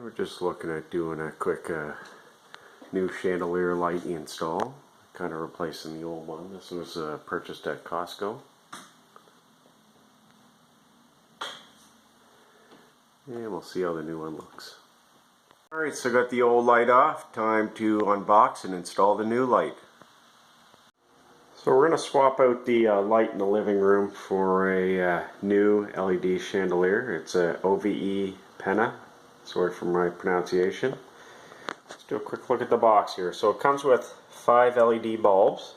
we're just looking at doing a quick new chandelier light install, kind of replacing the old one. This was purchased at Costco. And we'll see how the new one looks. Alright, so got the old light off. Time to unbox and install the new light. So we're going to swap out the light in the living room for a new LED chandelier. It's a OVE PENA. Sorry for my pronunciation. Let's do a quick look at the box here. So it comes with 5 LED bulbs.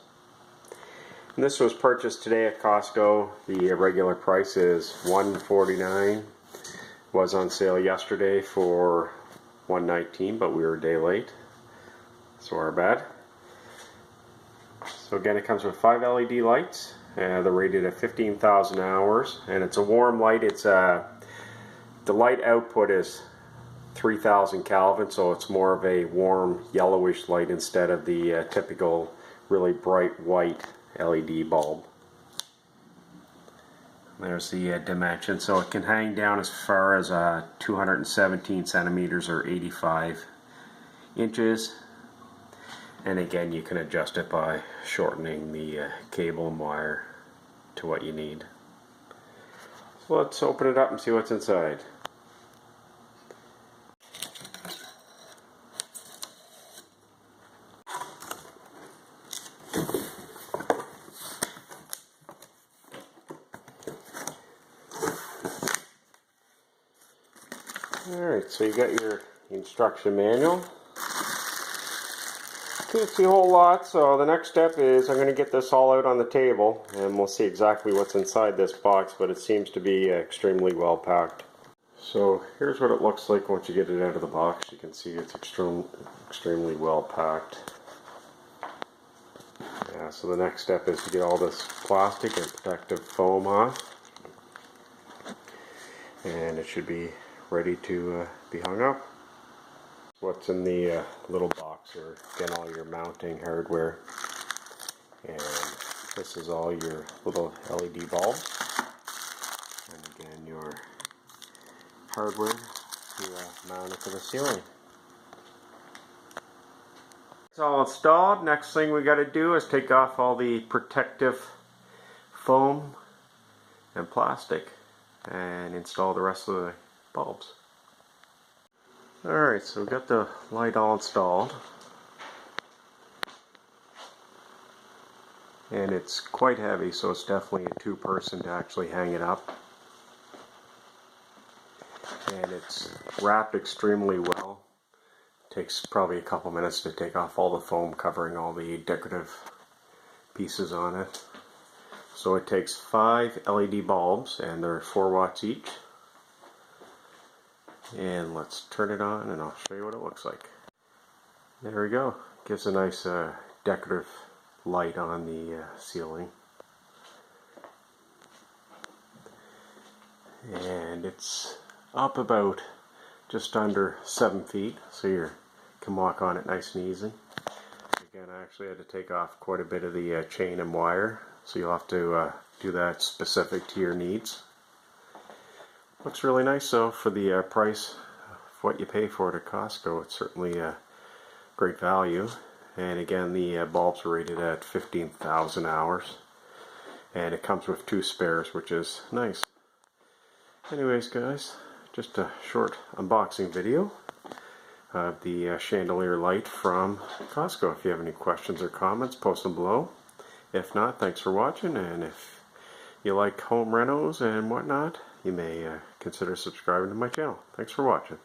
And this was purchased today at Costco. The regular price is $149. Was on sale yesterday for $119, but we were a day late, so our bad. So again, it comes with 5 LED lights. They're rated at 15,000 hours, and it's a warm light. It's the light output is 3,000 Kelvin, so it's more of a warm yellowish light instead of the typical really bright white LED bulb. There's the dimension, so it can hang down as far as 217 centimeters or 85 inches. And again, you can adjust it by shortening the cable and wire to what you need. So let's open it up and see what's inside. Alright, so you got your instruction manual. Can't see a whole lot, so the next step is I'm going to get this all out on the table and we'll see exactly what's inside this box, but it seems to be extremely well packed. So here's what it looks like once you get it out of the box. You can see it's extremely well packed. Yeah, so the next step is to get all this plastic and protective foam off, and it should be ready to be hung up. What's in the little box are again all your mounting hardware, and this is all your little LED bulbs, and again your hardware to mount it to the ceiling. It's all installed. Next thing we got to do is take off all the protective foam and plastic and install the rest of the bulbs. Alright, so we've got the light all installed, and it's quite heavy, so it's definitely a two-person to actually hang it up, and it's wrapped extremely well. It takes probably a couple minutes to take off all the foam covering all the decorative pieces on it. So it takes 5 LED bulbs, and they're 4 watts each. And let's turn it on and I'll show you what it looks like. There we go. Gives a nice decorative light on the ceiling. And it's up about just under 7 feet, so you can walk on it nice and easy. Again, I actually had to take off quite a bit of the chain and wire, so you'll have to do that specific to your needs. Looks really nice though for the price of what you pay for it at Costco. It's certainly a great value. And again, the bulbs are rated at 15,000 hours. And it comes with 2 spares, which is nice. Anyways guys, just a short unboxing video of the chandelier light from Costco. If you have any questions or comments, post them below. If not, thanks for watching, and if you like home renos and whatnot, you may consider subscribing to my channel. Thanks for watching.